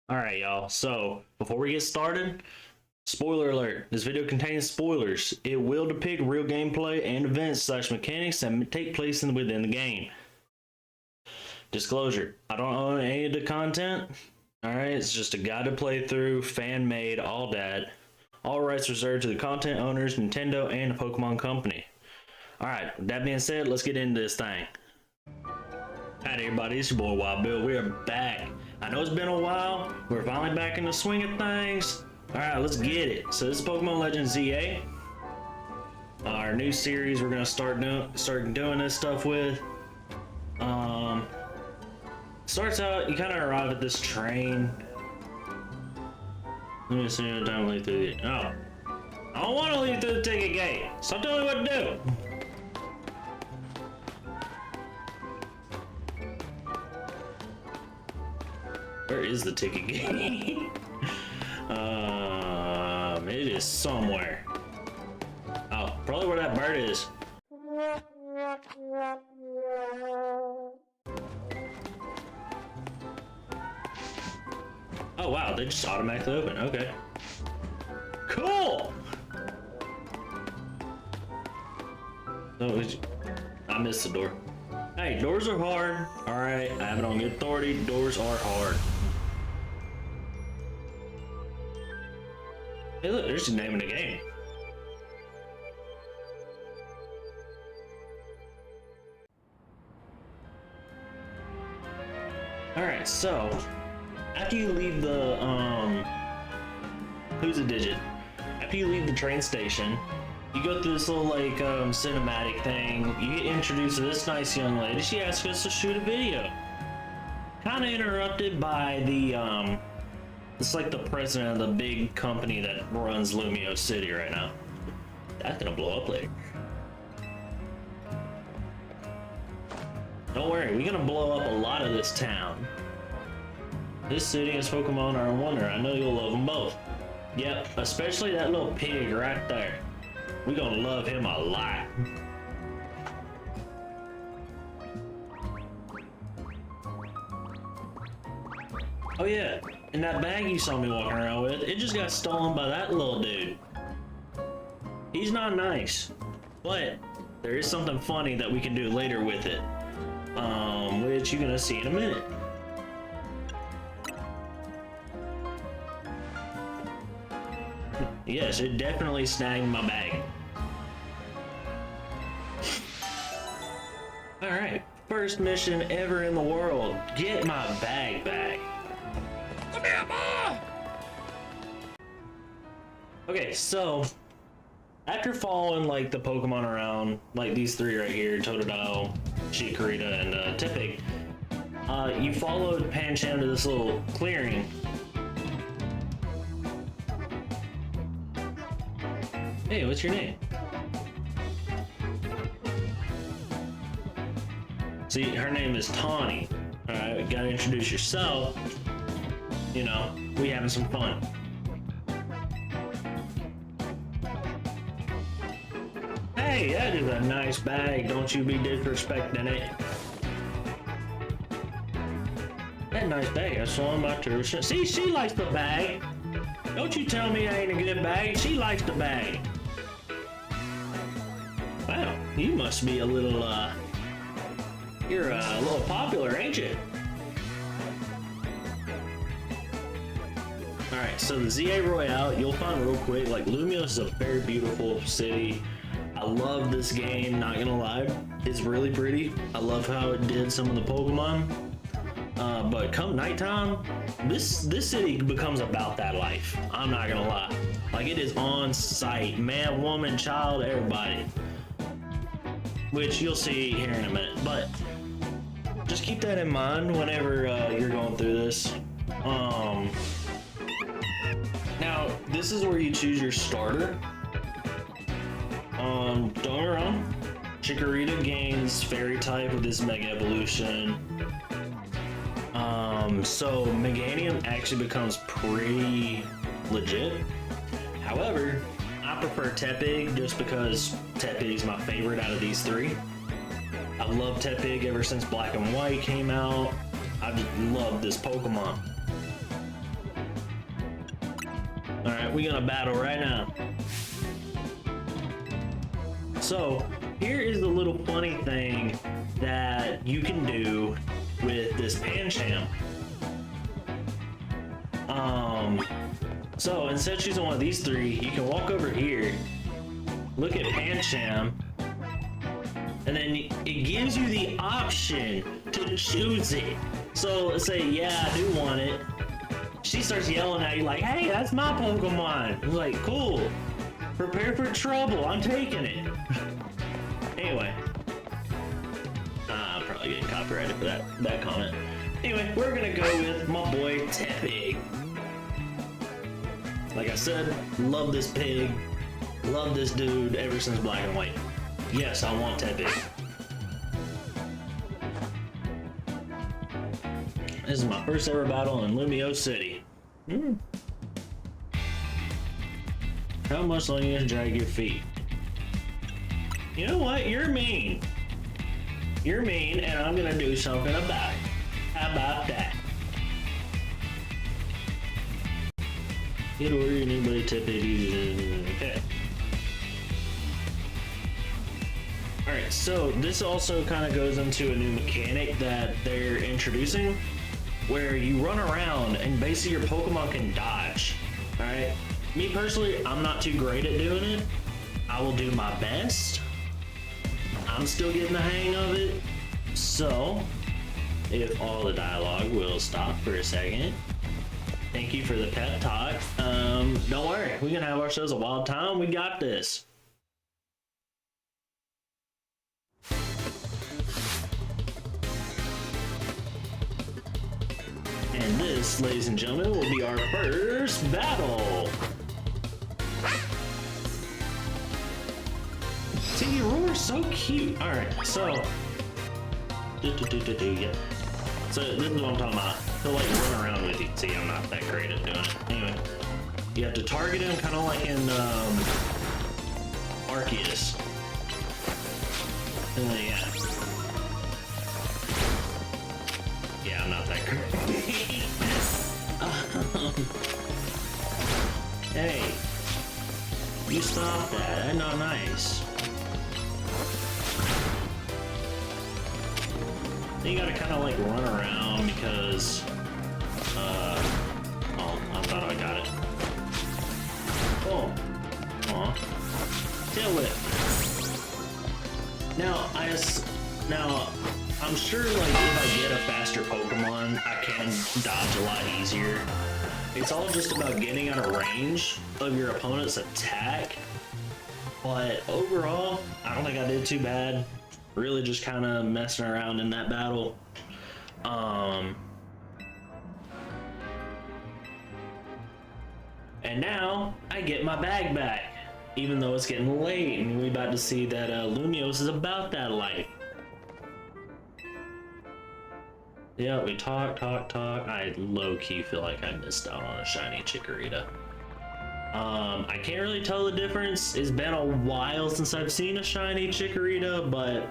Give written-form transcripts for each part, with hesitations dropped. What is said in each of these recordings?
Alright, y'all. So, before we get started, spoiler alert. This video contains spoilers. It will depict real gameplay and events slash mechanics that take place within the game. Disclosure. I don't own any of the content. Alright, it's just a guided playthrough, fan-made, all that. All rights reserved to the content owners, Nintendo, and the Pokemon Company. Alright, with that being said, let's get into this thing. Howdy everybody, it's your boy Wild Bill. We are back. I know it's been a while. We're finally back in the swing of things. Alright, let's get it. So this is Pokemon Legends Z-A. Our new series we're gonna start doing this stuff with. Starts out, you kind of arrive at this train. Let me see what time to leave through the... Oh. I don't want to leave through the ticket gate. Stop telling me what to do. Where is the ticket gate? It is somewhere. Oh, probably where that bird is. Oh wow, they just automatically open. Okay. Cool! No, I missed the door. Hey, doors are hard. Alright, I have it on good authority. Doors are hard. Hey look, there's the name of the game. Alright, so after you leave the who's a digit? After you leave the train station, you go through this little like cinematic thing. You get introduced to this nice young lady. She asks us to shoot a video. Kind of interrupted by the it's like the president of the big company that runs Lumiose City right now. That's gonna blow up later. Don't worry, we're gonna blow up a lot of this town. This city and Pokemon are a wonder. I know you'll love them both. Yep, especially that little pig right there. We're gonna love him a lot. Oh yeah, and that bag you saw me walking around with, it just got stolen by that little dude. He's not nice, but there is something funny that we can do later with it, which you're gonna see in a minute. Yes, it definitely snagged my bag. Alright, first mission ever in the world. Get my bag back. Come here, boy! Okay, so after following like the Pokemon around, like these three right here, Totodile, Chikorita, and Tepig, you followed Pancham to this little clearing. Hey, what's your name? See, her name is Tawny. Alright, gotta introduce yourself. You know, we having some fun. Hey, that is a nice bag. Don't you be disrespecting it. That nice bag, that's one of my tourists. See, she likes the bag. Don't you tell me I ain't a good bag. She likes the bag. Wow, you must be a little, you're a little popular, ain't you? Alright, so the Z-A Royale, you'll find real quick, like, Lumiose is a very beautiful city. I love this game, not gonna lie. It's really pretty. I love how it did some of the Pokemon. But come nighttime, this city becomes about that life. I'm not gonna lie. Like, it is on site. Man, woman, child, everybody. Which you'll see here in a minute. But just keep that in mind whenever you're going through this. Now, this is where you choose your starter. Don't get me wrong. Chikorita gains Fairy type with his Mega Evolution. So Meganium actually becomes pretty legit. However, I prefer Tepig just because Tepig's my favorite out of these three. I've loved Tepig ever since Black and White came out. I just love this Pokemon. All right, we're gonna battle right now. So here is the little funny thing that you can do with this Pancham. So instead of choosing one of these three, you can walk over here, look at Pancham, and then it gives you the option to choose it. So let's say, yeah, I do want it. She starts yelling at you like, hey, that's my Pokemon. I'm like, cool. Prepare for trouble. I'm taking it. Anyway. I'm probably getting copyrighted for that comment. Anyway, we're gonna go with my boy Tepig. Like I said, love this pig. Love this dude ever since Black and White. Yes, I want Tepig. This is my first ever battle in Lumiose City. How much longer you drag your feet? You know what? You're mean. You're mean, and I'm gonna do something about it. How about that? Get order anybody tip it. Okay. Alright, so this also kind of goes into a new mechanic that they're introducing, where you run around and basically your Pokemon can dodge. Alright? Me personally, I'm not too great at doing it. I will do my best. I'm still getting the hang of it. So, if all the dialogue will stop for a second. Thank you for the pep talk. Don't worry, we can have ourselves a wild time. We got this. And this, ladies and gentlemen, will be our first battle. See, Roar's so cute. All right, so yeah. So this is what I'm talking about. He'll like run around with you. See, I'm not that great at doing it. Anyway, you have to target him kind of like in Arceus. Yeah. Yeah, I'm not that great. Hey, you stop that. That's not nice. You gotta kind of like run around because, oh, I thought I got it. Oh, aw, tail whip. Now, I'm sure like if I get a faster Pokemon, I can dodge a lot easier. It's all just about getting out of range of your opponent's attack. But overall, I don't think I did too bad. Really just kind of messing around in that battle. And now I get my bag back, even though it's getting late and we're about to see that Lumiose is about that life. Yeah, we talk. I low-key feel like I missed out on a shiny Chikorita. I can't really tell the difference. It's been a while since I've seen a shiny Chikorita, but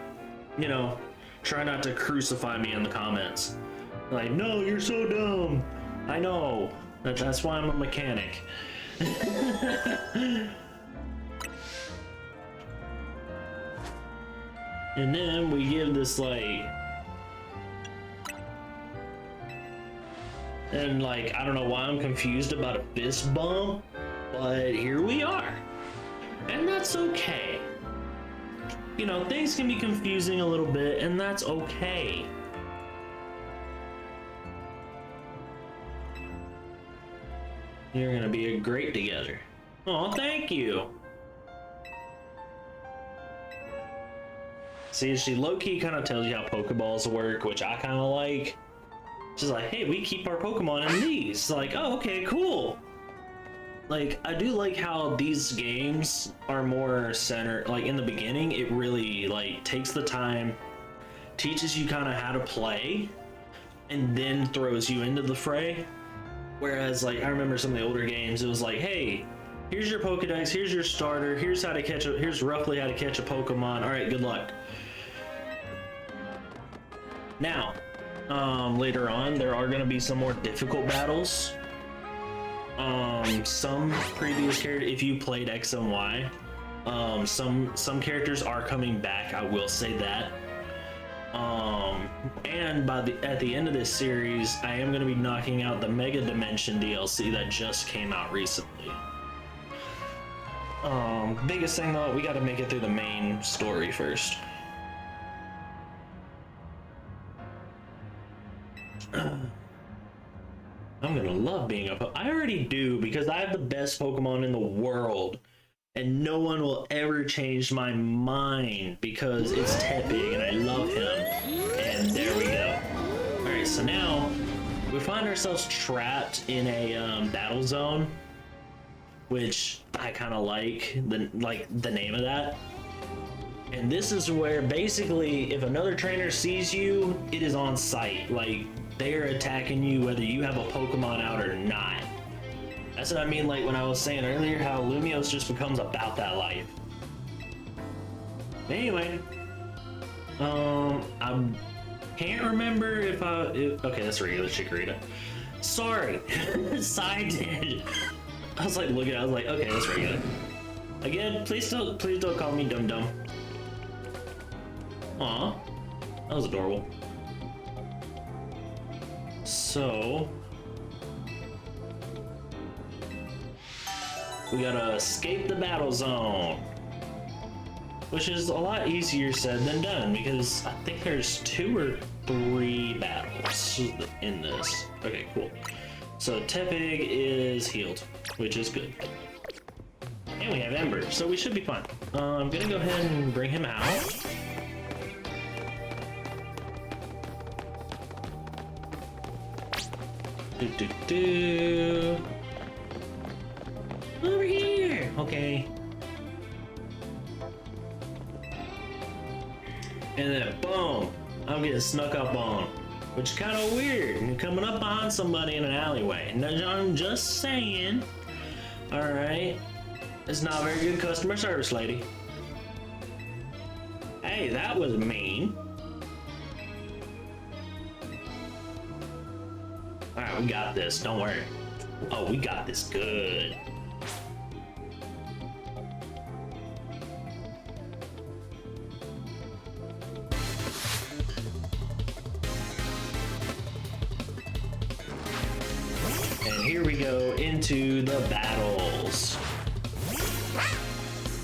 you know, try not to crucify me in the comments. Like, no, you're so dumb. I know. That's why I'm a mechanic. And then we give this like, and like, I don't know why I'm confused about a fist bump, but here we are. And that's okay. You know, things can be confusing a little bit, and that's okay. You're gonna be great together. Oh, thank you. See, she low-key kind of tells you how Pokeballs work, which I kind of like. She's like, hey, we keep our Pokemon in these. Like, oh, okay, cool. Like, I do like how these games are more centered, like in the beginning, it really like takes the time, teaches you kind of how to play, and then throws you into the fray. Whereas like, I remember some of the older games, it was like, hey, here's your Pokedex, here's your starter, here's roughly how to catch a Pokemon, all right, good luck. Now, later on, there are gonna be some more difficult battles. Some previous characters, if you played X and Y, some characters are coming back. I will say that. And at the end of this series, I am going to be knocking out the Mega Dimension DLC that just came out recently. Biggest thing though, we got to make it through the main story first. I'm gonna love being I already do, because I have the best Pokemon in the world, and no one will ever change my mind because it's Tepig and I love him. And there we go. All right, so now we find ourselves trapped in a battle zone, which I kind of like the name of that. And this is where basically if another trainer sees you, it is on sight. Like, they're attacking you whether you have a Pokemon out or not. That's what I mean, like when I was saying earlier, how Lumiose just becomes about that life. Anyway, I can't remember if okay, that's regular Chikorita. Sorry, sided. I was like looking, I was like, okay, that's regular. Again, please don't call me Dum Dum. Aw, that was adorable. So we gotta escape the battle zone, which is a lot easier said than done, because I think there's 2 or 3 battles in this. Okay, cool. So Tepig is healed, which is good. And we have Ember, so we should be fine. I'm gonna go ahead and bring him out. Over here. Okay. And then boom, I'm getting snuck up on, which is kind of weird. You're coming up behind somebody in an alleyway. I'm just saying. All right, it's not very good customer service, lady. Hey, that was mean. All right, we got this. Don't worry. Oh, we got this good. And here we go into the battles.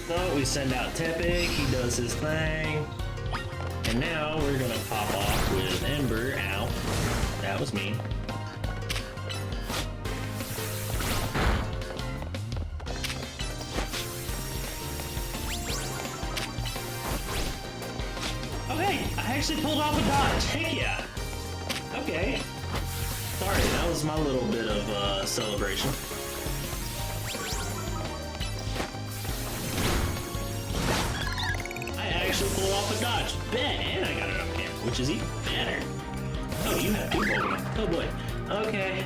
So we send out Tepig, he does his thing. And now we're gonna pop off with Ember. Ow, that was mean. Okay, I actually pulled off a dodge. Heck yeah. Okay. Sorry, that was my little bit of celebration. I actually pulled off a dodge. Bet, and I got it up here, which is even better. Oh, you have 2 Pokemon. Oh boy. Okay.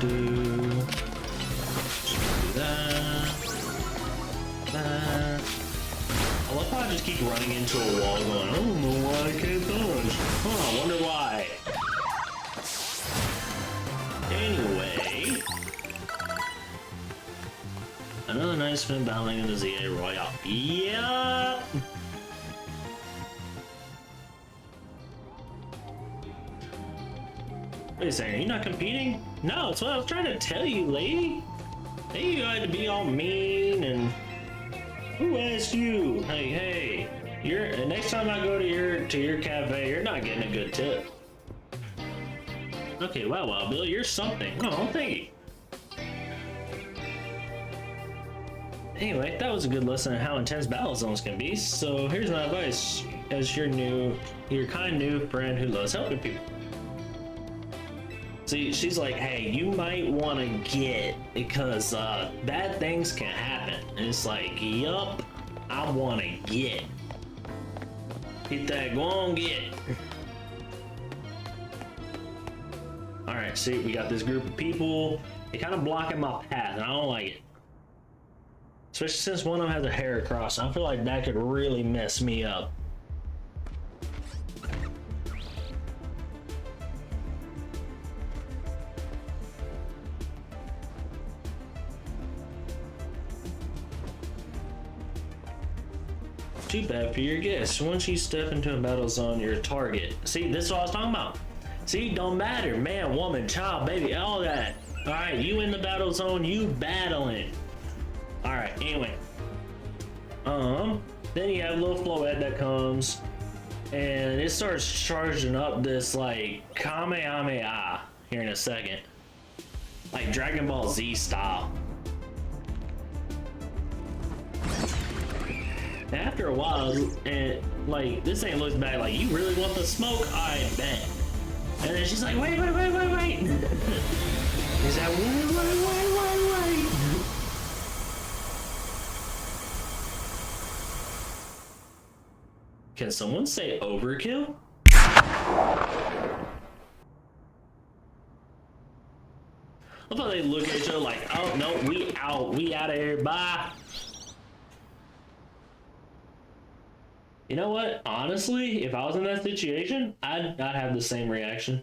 Do that. I love how I just keep running into a wall going, I don't know why I can't dodge. Huh, I wonder why. Anyway. Another nice spin battling in the Z-A Royale. Yep! Wait a second, are you not competing? No, that's what I was trying to tell you, lady. Hey, you had to be all mean and... Who asked you? Hey, next time I go to your cafe, you're not getting a good tip. Okay, wow, Bill, you're something. Oh, thank you. Anyway, that was a good lesson on how intense battle zones can be. So here's my advice as your kind new friend who loves helping people. See, she's like, hey, you might want to get, because bad things can happen. And it's like, yup, I want to get. Hit that, go on, get. All right, see, we got this group of people. They kind of blocking my path, and I don't like it. Especially since one of them has a hair across. I feel like that could really mess me up. Too bad for your guess. Once you step into a battle zone, you're a target. See, this is what I was talking about. See, don't matter. Man, woman, child, baby, all that. Alright, you in the battle zone, you battling. Alright, anyway. Then you have a little floette that comes, and it starts charging up this, like, Kamehameha here in a second. Like Dragon Ball Z style. After a while, and like this ain't looks back like, you really want the smoke? I bet. And then she's like, wait. He's like, wait. Can someone say overkill? I thought they look at each other like, oh no, we out of here, bye. You know what? Honestly, if I was in that situation, I'd not have the same reaction.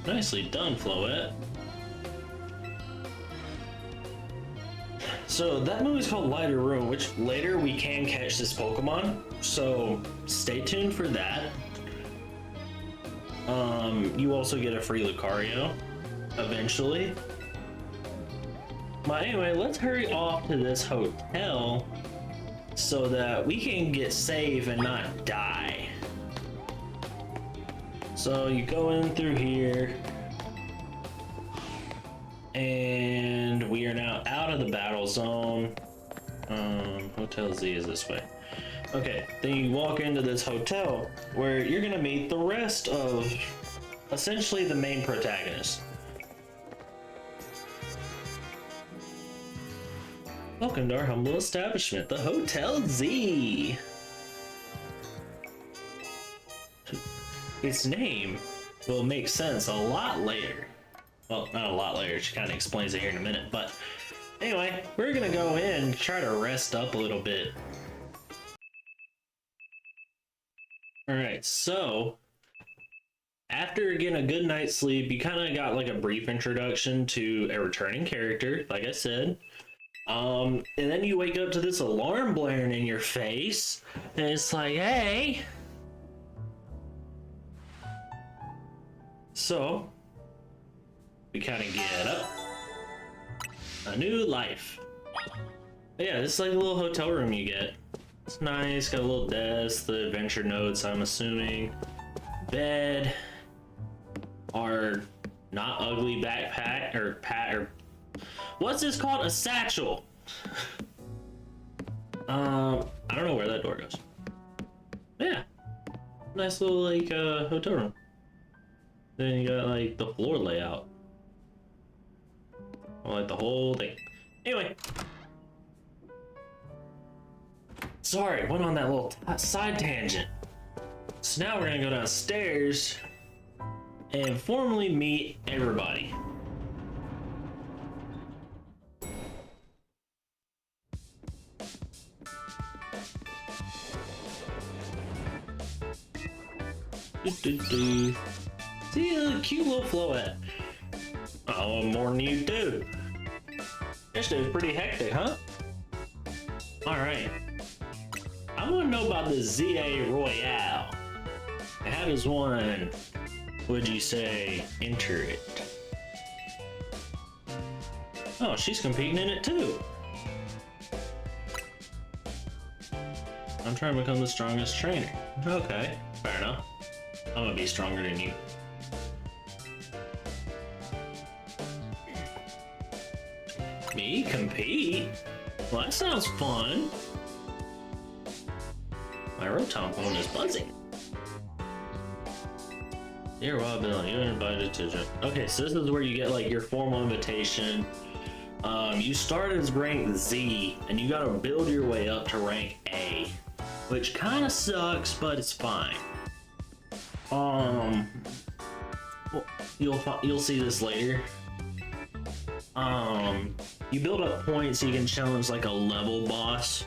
Nicely done, Floette. So that movie's called Lighter Room, which later we can catch this Pokemon, so stay tuned for that. You also get a free Lucario eventually. But anyway, let's hurry off to this hotel so that we can get safe and not die. So you go in through here, and we are now out of the battle zone. Hotel Z is this way. Okay, then you walk into this hotel where you're gonna meet the rest of essentially the main protagonist. Welcome to our humble establishment, the Hotel Z. Its name will make sense a lot later. Well, not a lot later, she kind of explains it here in a minute, but anyway, we're gonna go in and try to rest up a little bit. Alright, so after getting a good night's sleep, you kind of got like a brief introduction to a returning character, like I said. And then you wake up to this alarm blaring in your face, and it's like, hey! So, we kind of get up. A new life. But yeah, this is like a little hotel room you get. It's nice, got a little desk, the adventure notes, I'm assuming. Bed. Our not ugly backpack, or what's this called? A satchel. I don't know where that door goes. Yeah. Nice little like hotel room. Then you got like the floor layout. Like the whole thing. Anyway. Sorry, went on that little side tangent. So now we're gonna go downstairs and formally meet everybody. See a cute little Floette. Oh, more than you do. This dude's pretty hectic, huh? Alright. I want to know about the Z-A Royale. How does one, would you say, enter it? Oh, she's competing in it too. I'm trying to become the strongest trainer. Okay, fair enough. I'm gonna be stronger than you. Me compete? Well, that sounds fun. My Rotom phone is buzzing. Dear Wild Bill, you're invited to jump. Okay, so this is where you get like your formal invitation. You start as rank Z, and you gotta build your way up to rank A, which kind of sucks, but it's fine. Well, you'll see this later. You build up points so you can challenge like a level boss,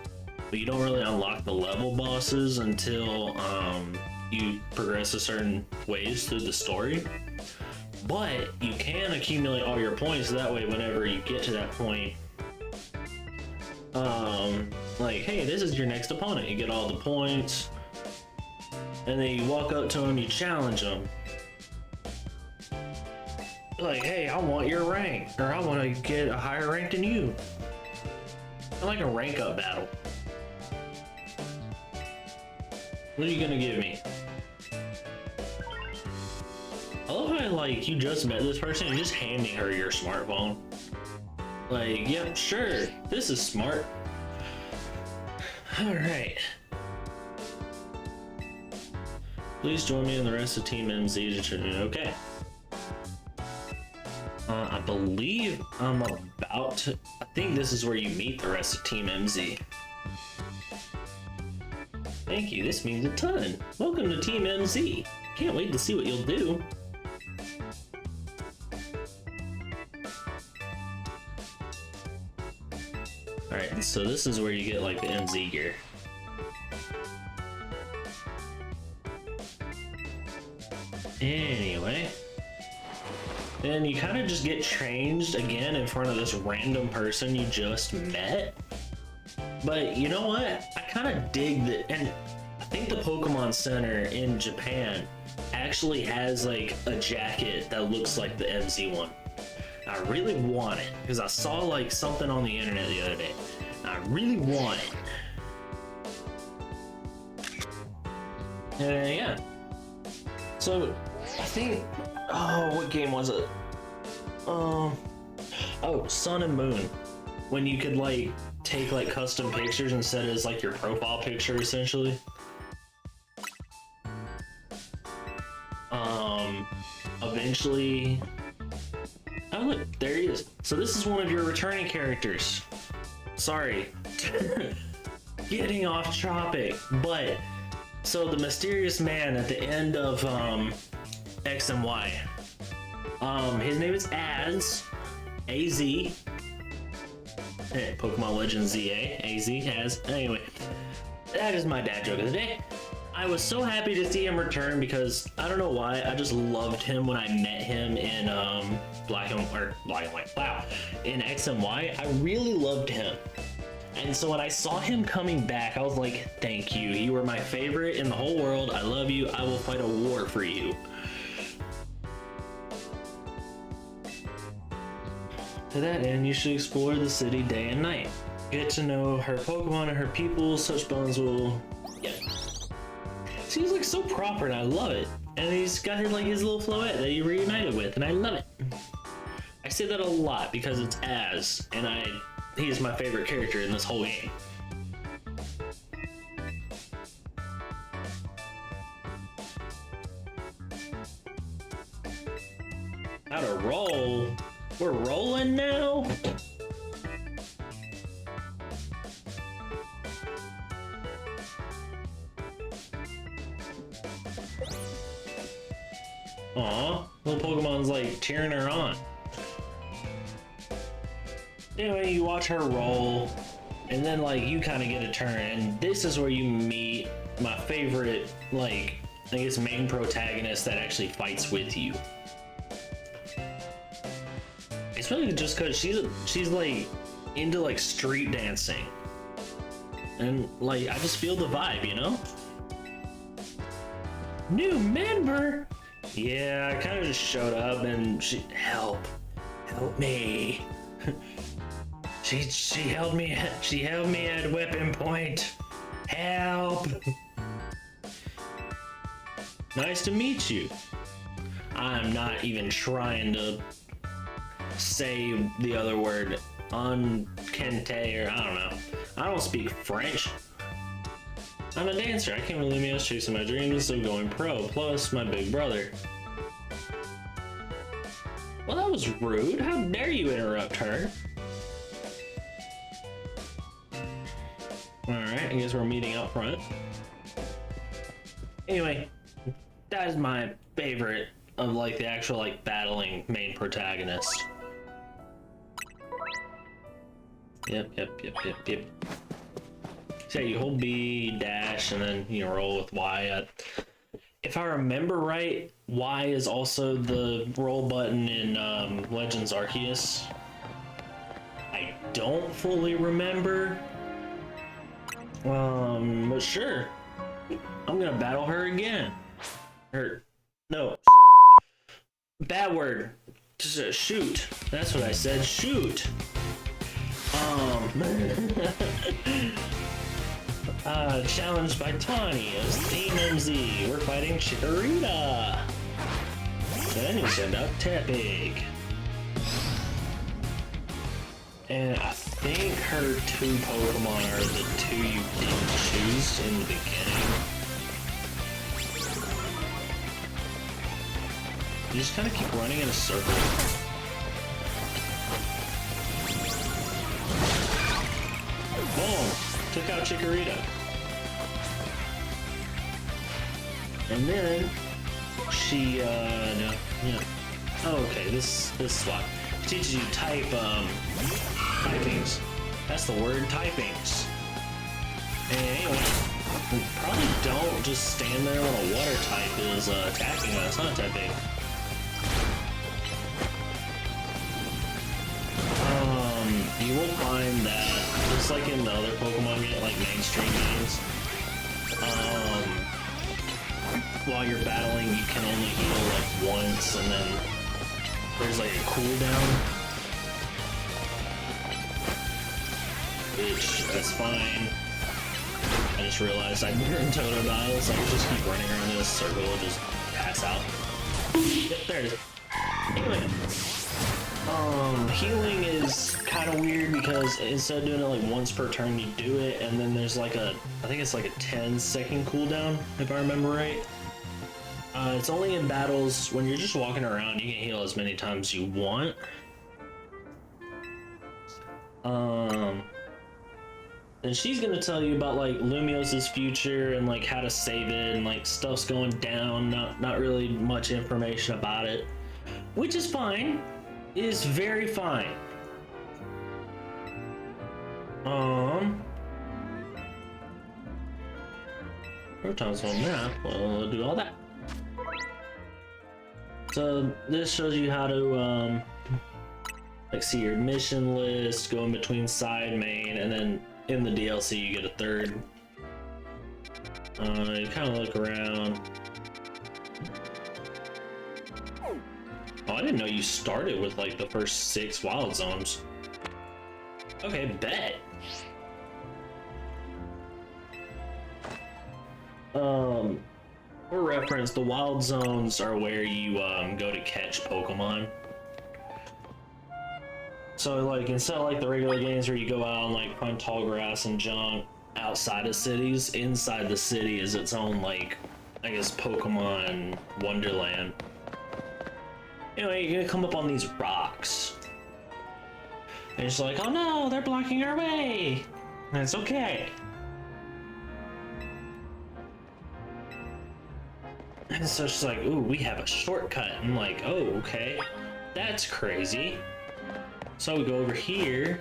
but you don't really unlock the level bosses until you progress a certain ways through the story. but you can accumulate all your points. So that way, whenever you get to that point, like, hey, this is your next opponent. You get all the points, and then you walk up to them, you challenge them. Like, hey, I want your rank, or I want to get a higher rank than you. I like a rank up battle. What are you gonna give me? I love how, like, you just met this person and just handing her your smartphone. Like, yep, sure, this is smart. Alright. Please join me and the rest of Team MZ to turn in. Okay. I believe I'm about to... I think this is where you meet the rest of Team MZ. Thank you, this means a ton. Welcome to Team MZ. Can't wait to see what you'll do. Alright, so this is where you get like the MZ gear. Anyway. Then you kind of just get changed again in front of this random person you just met. But you know what? I kind of dig that, and I think the Pokemon Center in Japan actually has like a jacket that looks like the MZ one. I really want it because I saw like something on the internet the other day. I really want it. Yeah. So I think, oh, what game was it? Oh, Sun and Moon. When you could like take like custom pictures and set it as like your profile picture essentially. Eventually, oh look, there he is. So this is one of your returning characters. Sorry, getting off topic, but so the mysterious man at the end of X and Y, his name is Az. Pokemon Legends Z-A, AZ, Az. Anyway, that is my dad joke of the day. I was so happy to see him return because I don't know why, I just loved him when I met him in Black and White. Wow, in X and Y, I really loved him. And so when I saw him coming back, I was like, thank you. You were my favorite in the whole world. I love you. I will fight a war for you. To that end, you should explore the city day and night. Get to know her Pokemon and her people. Such bonds will... Yeah. Seems like so proper and I love it. And he's got his, like, his little Floette that you reunited with and I love it. I say that a lot because it's Az, and he is my favorite character in this whole game. How to roll? We're rolling now? Aw, little Pokemon's like cheering her on. Anyway, you watch her roll, and then like you kind of get a turn, and this is where you meet my favorite, like, I guess main protagonist that actually fights with you. It's really just because she's like into like street dancing, and like I just feel the vibe, you know? New member? Yeah, I kind of just showed up and she help me. She held me at weapon point. Help. Nice to meet you. I'm not even trying to say the other word, unkente, or I don't know. I don't speak French. I'm a dancer. I came to Lumiose chasing my dreams of going pro, plus my big brother. Well, that was rude. How dare you interrupt her? Alright, I guess we're meeting up front. Anyway, that is my favorite of like the actual like battling main protagonist. Yep. So you hold B, dash, and then you roll with Y. if I remember right, Y is also the roll button in Legends Arceus. I don't fully remember. But sure. I'm gonna battle her again. No. Bad word. Just shoot. That's what I said. Shoot. Challenged by Tawny as Team MZ. We're fighting Chikorita. Then you send out Tepig. And I think her two Pokemon are the two you didn't choose in the beginning. You just kind of keep running in a circle. Boom! Took out Chikorita. And then she no, yeah. Oh, okay, this swap teaches you typings. That's the word, typings. And anyway, we probably don't just stand there when a water type is attacking us, huh, Typing? You will find that just like in the other Pokemon game, like mainstream games, while you're battling, you can only heal like once, and then there's like a cooldown, which that's fine. I just realized I'm in Totodile, so I can just keep running around in a circle and just pass out. Yep, there it is. Anyway. Healing is kind of weird because instead of doing it like once per turn, you do it, and then there's like I think it's like a 10-second cooldown, if I remember right. It's only in battles. When you're just walking around, you can heal as many times as you want. And she's gonna tell you about like Lumiose's future and like how to save it, and like stuff's going down, not really much information about it, which is fine. It is very fine. Proton's on map. Well, we'll do all that. So this shows you how to like see your mission list, go in between side, main, and then in the DLC you get a third. You kind of look around. Oh, I didn't know you started with like the first 6 wild zones. Okay, bet. For reference, the wild zones are where you go to catch Pokemon. So like instead of like the regular games where you go out and like hunt tall grass and junk outside of cities, inside the city is its own like, I guess, Pokemon Wonderland. Anyway, you're gonna come up on these rocks. And it's like, oh no, they're blocking our way. And it's okay. And so she's like, ooh, we have a shortcut. And I'm like, oh, okay. That's crazy. So we go over here,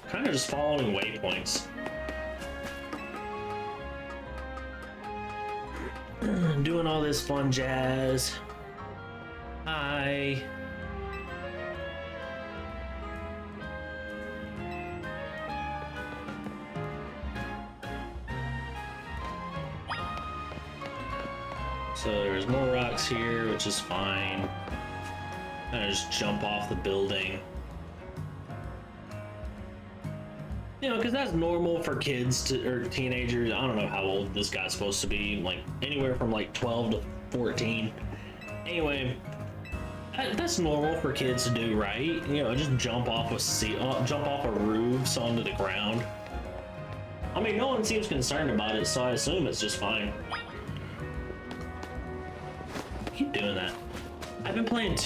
kind of just following waypoints. Doing all this fun jazz. Hi. So there's more rocks here, which is fine. And I just jump off the building. You know, because that's normal for kids or teenagers. I don't know how old this guy's supposed to be, like anywhere from like 12 to 14. Anyway, that's normal for kids to do, right? You know, just jump off a roof onto the ground. I mean, no one seems concerned about it, so I assume it's just fine. Keep doing that. I've been playing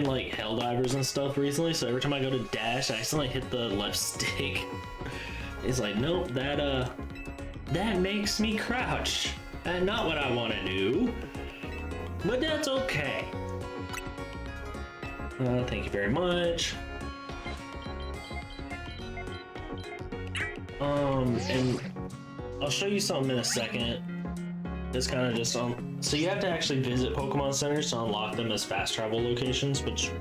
like Helldivers and stuff recently, so every time I go to dash, I accidentally hit the left stick. It's like, nope, that makes me crouch. And not what I want to do. But that's okay. Thank you very much. And I'll show you something in a second. It's kind of just So you have to actually visit Pokemon centers to unlock them as fast travel locations, which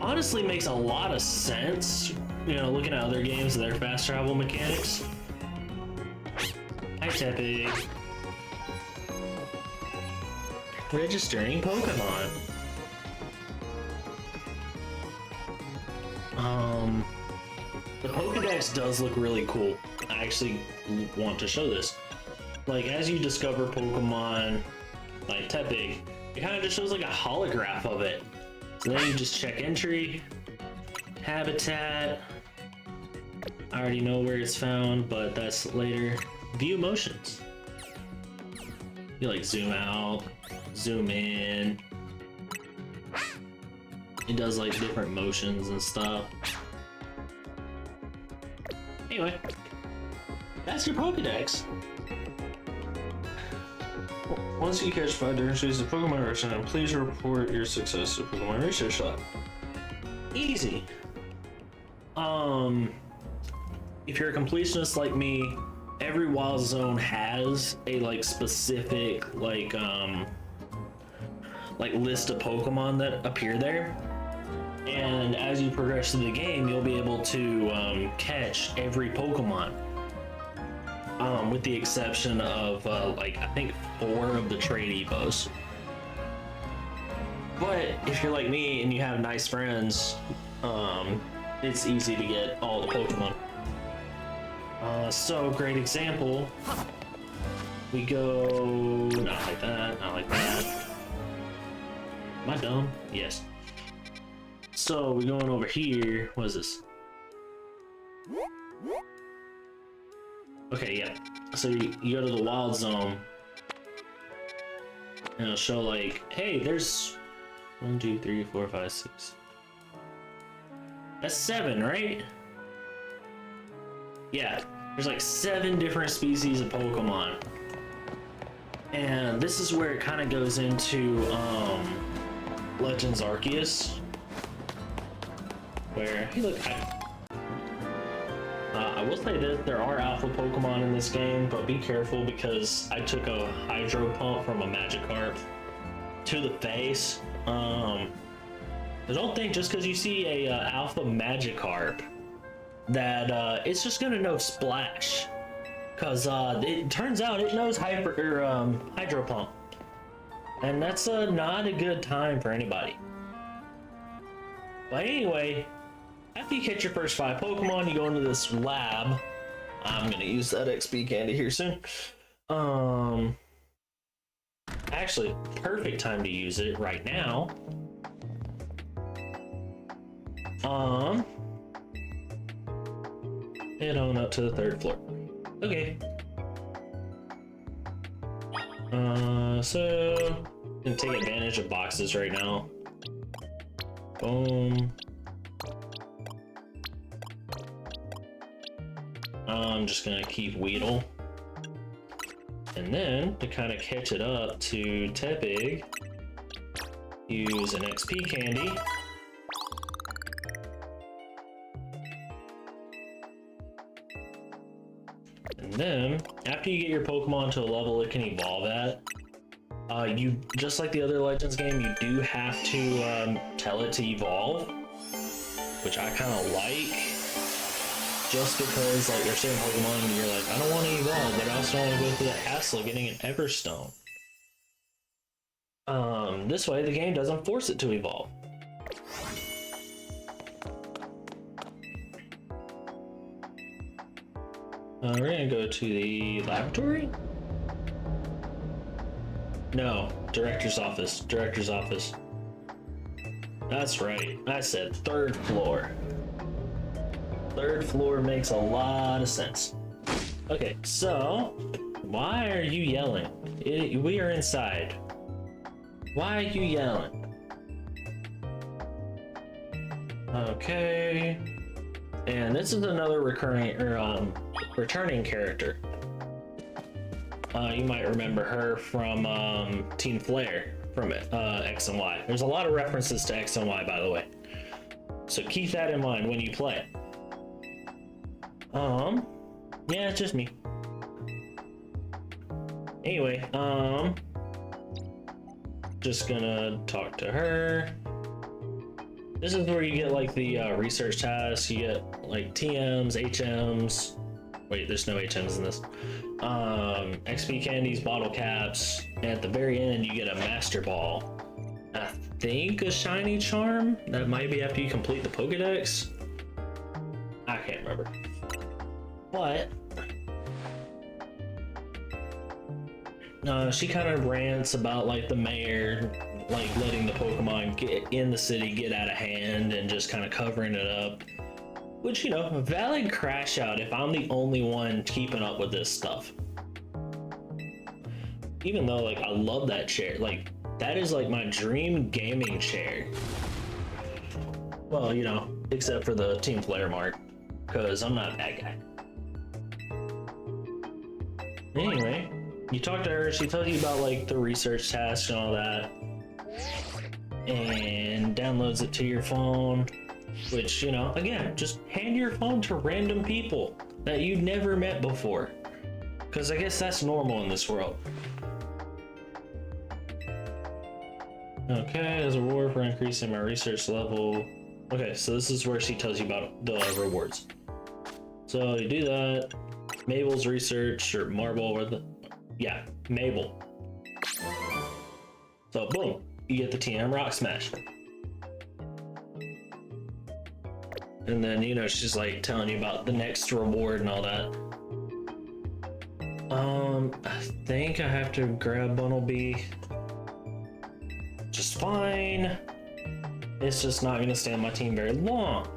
honestly makes a lot of sense. You know, looking at other games and their fast travel mechanics. Hi, Teppy. Registering Pokemon. The Pokedex does look really cool. I actually want to show this. Like, as you discover Pokemon, like Tepig, it kind of just shows like a holograph of it. So then you just check entry, habitat. I already know where it's found, but that's later. View motions. You like zoom out, zoom in. It does like different motions and stuff. Anyway, that's your Pokedex. Once you catch 5 different species of Pokemon research, please report your success to Pokemon Research Lab. Easy. If you're a completionist like me, every wild zone has a like specific like list of Pokemon that appear there. And as you progress through the game, you'll be able to catch every Pokemon. With the exception of like I think 4 of the trade Evos. But if you're like me and you have nice friends, it's easy to get all the Pokemon. So great example. We go not like that, not like that. Am I dumb? Yes. So we're going over here. What is this? Okay, yeah. So you go to the wild zone, and it'll show like, hey, there's 1, 2, 3, 4, 5, 6. That's 7, right? Yeah, there's like 7 different species of Pokemon. And this is where it kind of goes into Legends Arceus. Where, hey look, I will say this, there are alpha Pokemon in this game, but be careful because I took a Hydro Pump from a Magikarp to the face. I don't think just because you see a alpha Magikarp that it's just gonna know Splash, because it turns out it knows Hydro Pump, and that's not a good time for anybody. But anyway, after you catch your first 5 Pokemon, you go into this lab. I'm gonna use that XP candy here soon. Actually, perfect time to use it right now. Head on up to the 3rd floor. Okay. So gonna take advantage of boxes right now. Boom. I'm just gonna keep Weedle. And then, to kind of catch it up to Tepig, use an XP candy. And then, after you get your Pokemon to a level it can evolve at, you, just like the other Legends game, you do have to tell it to evolve, which I kind of like. Just because, like, there's certain Pokemon and you're like, I don't want to evolve, but I also don't want to go through the hassle of getting an Everstone. This way, the game doesn't force it to evolve. We're gonna go to the laboratory? No, director's office. Director's office. That's right. I said 3rd floor. 3rd floor makes a lot of sense. Okay, so why are you yelling? We are inside. Why are you yelling? Okay. And this is another returning character. You might remember her from Team Flare from X and Y. There's a lot of references to X and Y, by the way. So keep that in mind when you play. Yeah, it's just me. Anyway, just gonna talk to her. This is where you get like the research tasks. You get like TMs, HMs. Wait, there's no HMs in this. XP candies, bottle caps, and at the very end you get a master ball. I think a shiny charm. That might be after you complete the Pokedex. I can't remember. But she kind of rants about like the mayor like letting the Pokemon get in the city get out of hand and just kind of covering it up. Which, you know, valid crash out if I'm the only one keeping up with this stuff. Even though, like, I love that chair. Like, that is, like, my dream gaming chair. Well, you know, except for the Team Flare mark. Because I'm not that guy. Anyway, you talk to her, she tells you about, like, the research tasks and all that. And downloads it to your phone. Which, you know, again, just hand your phone to random people that you've never met before. Because I guess that's normal in this world. Okay, as a reward for increasing my research level. Okay, so this is where she tells you about the rewards. So you do that. Mabel's research, or Marble, or the... Yeah, Mabel. So, boom, you get the TM Rock Smash. And then, you know, she's like telling you about the next reward and all that. I think I have to grab Bunnelby. Just fine. It's just not gonna stay on my team very long.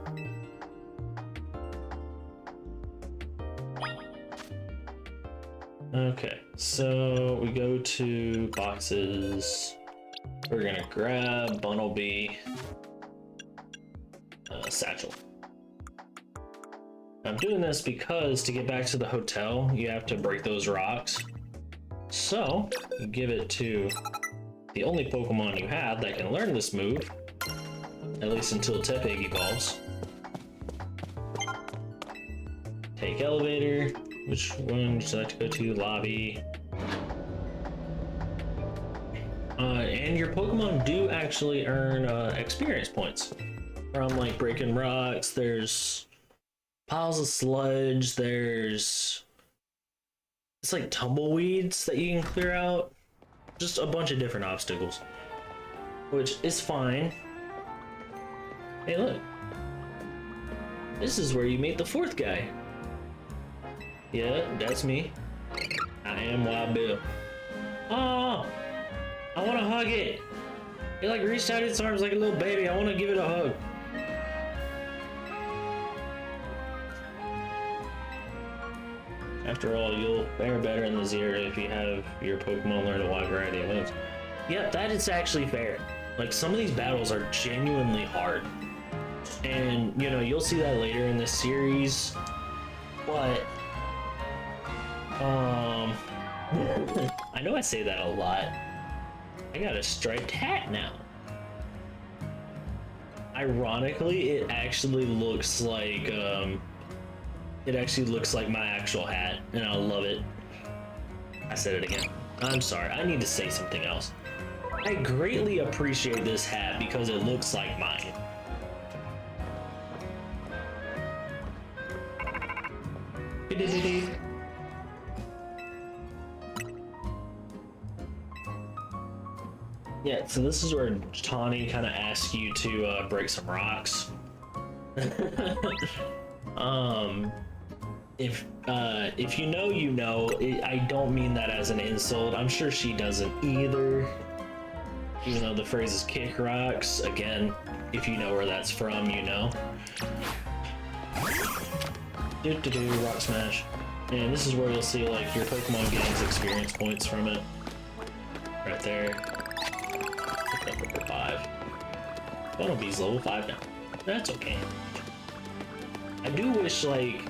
Okay, so we go to boxes. We're gonna grab Bunnelby. Satchel. I'm doing this because to get back to the hotel, you have to break those rocks. So, you give it to the only Pokemon you have that can learn this move, at least until Tepig evolves. Take elevator. Which one would you like to go to? Lobby. And your Pokemon do actually earn experience points from like breaking rocks. There's piles of sludge. It's like tumbleweeds that you can clear out. Just a bunch of different obstacles, which is fine. Hey, look. This is where you meet the fourth guy. Yeah, that's me. I am Wild Bill. Oh, I want to hug it. It like reached out its arms like a little baby. I want to give it a hug. After all, you'll fare better in the Z area if you have your Pokemon learn a wide variety of moves. Yep, that is actually fair. Like, some of these battles are genuinely hard. And, you know, you'll see that later in this series. But, I know I say that a lot. I got a striped hat now. Ironically, it actually looks like, my actual hat, and I love it. I said it again. I'm sorry, I need to say something else. I greatly appreciate this hat because it looks like mine. Yeah, so this is where Tawny kind of asks you to break some rocks. If you know, you know. I don't mean that as an insult. I'm sure she doesn't either. Even though the phrase is kick rocks. Again, if you know where that's from, you know. Rock Smash. And this is where you'll see like your Pokemon gains experience points from it. Right there. Level 5. Bunnelby's level 5 now. That's okay. I do wish like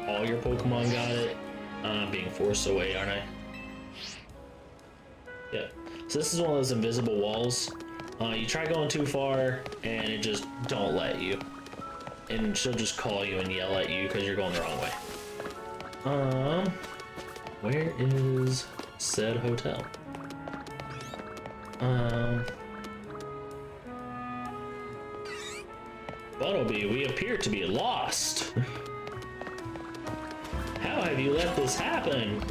all your Pokemon got it. I'm being forced away, aren't I? Yeah. So this is one of those invisible walls. You try going too far and it just don't let you. And she'll just call you and yell at you because you're going the wrong way. Where is said hotel? Um, Bumblebee, we appear to be lost. How have you let this happen?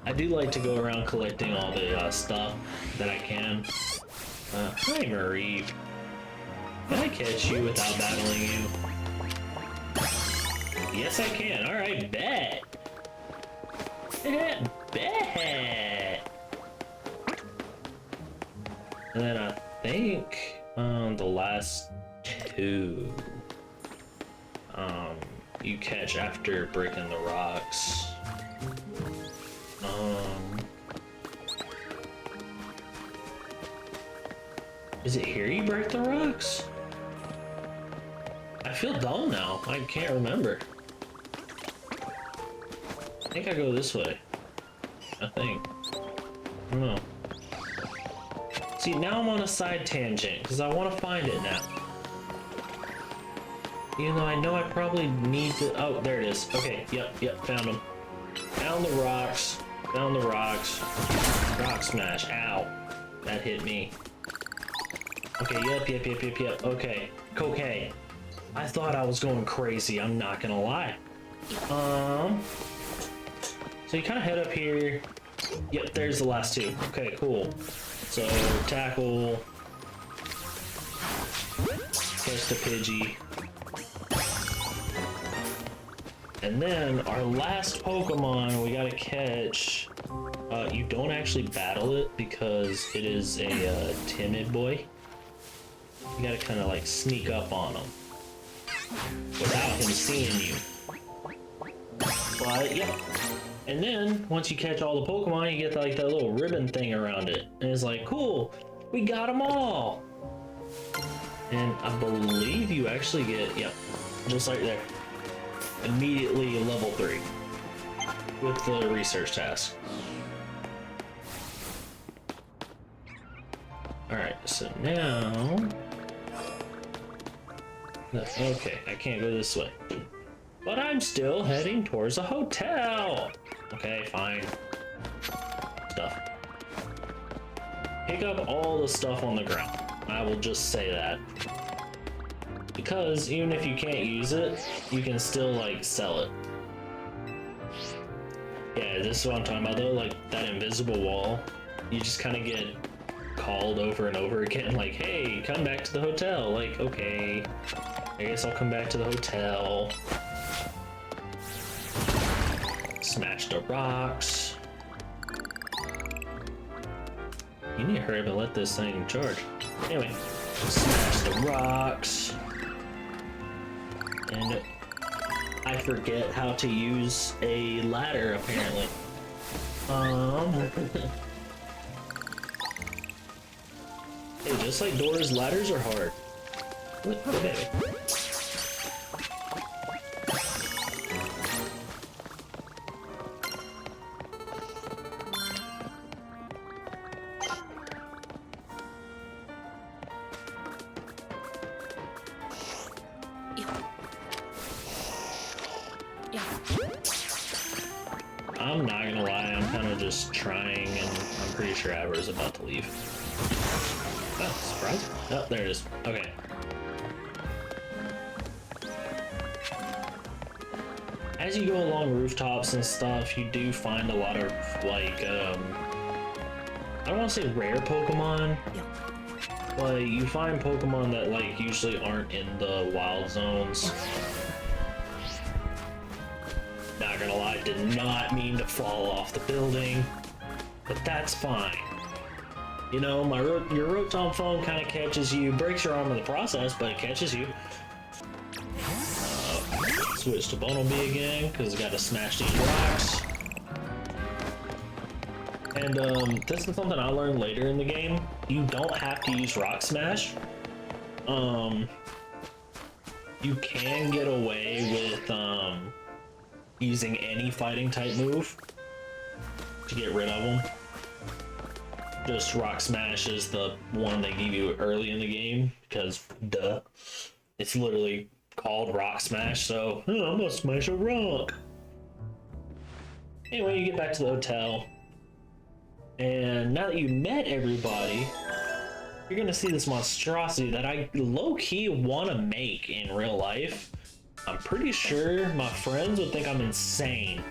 I do like to go around collecting all the stuff that I can. Hi, Marie. Can I catch you without battling you? Yes, I can. All right, bet. Bet. And then I think the last two you catch after breaking the rocks. Is it here you break the rocks? I feel dumb now. I can't remember. I think I go this way. I think. I don't know. See, now I'm on a side tangent because I want to find it now. Even though I know I probably need to. Oh, there it is. Okay, yep, found them. Down the rocks. Down the rocks. Rock smash. Ow. That hit me. Okay, yep. Okay. I thought I was going crazy, I'm not gonna lie. So you kind of head up here. Yep, there's the last two. Okay, cool. So, tackle. Catch the Pidgey. And then our last Pokemon we gotta catch. You don't actually battle it because it is a timid boy. You gotta kind of like sneak up on him without him seeing you. But yeah. And then once you catch all the Pokemon, you get like that little ribbon thing around it. And it's like, cool, we got them all. And I believe you actually get, yeah, just like there. Immediately level 3 with the research task. Alright, so now... Okay, I can't go this way. But I'm still heading towards a hotel! Okay, fine. Stuff. Pick up all the stuff on the ground. I will just say that. Because even if you can't use it, you can still, like, sell it. Yeah, this is what I'm talking about, though. Like, that invisible wall. You just kind of get called over and over again, like, hey, come back to the hotel. Like, okay, I guess I'll come back to the hotel. Smash the rocks. You need to hurry up and let this thing charge. Anyway, smash the rocks. And I forget how to use a ladder, apparently. Hey, just like doors, ladders are hard. Okay. I'm not gonna lie, I'm kind of just trying, and I'm pretty sure Abra's about to leave. Oh, surprise. Oh, there it is. Okay. As you go along rooftops and stuff, you do find a lot of, like, I don't want to say rare Pokemon, but you find Pokemon that, like, usually aren't in the wild zones. Not gonna lie, did not mean to fall off the building, but that's fine. You know, your Rotom phone kind of catches you, breaks your arm in the process, but it catches you. Switch to Bumblebee again, because I gotta smash these rocks. And this is something I learned later in the game. You don't have to use Rock Smash. You can get away with using any fighting type move to get rid of them. Just Rock Smash is the one they give you early in the game, because duh, it's literally called Rock Smash, so I'm gonna smash a rock. Anyway, you get back to the hotel. And now that you met everybody, you're gonna see this monstrosity that I low-key want to make in real life. I'm pretty sure my friends would think I'm insane.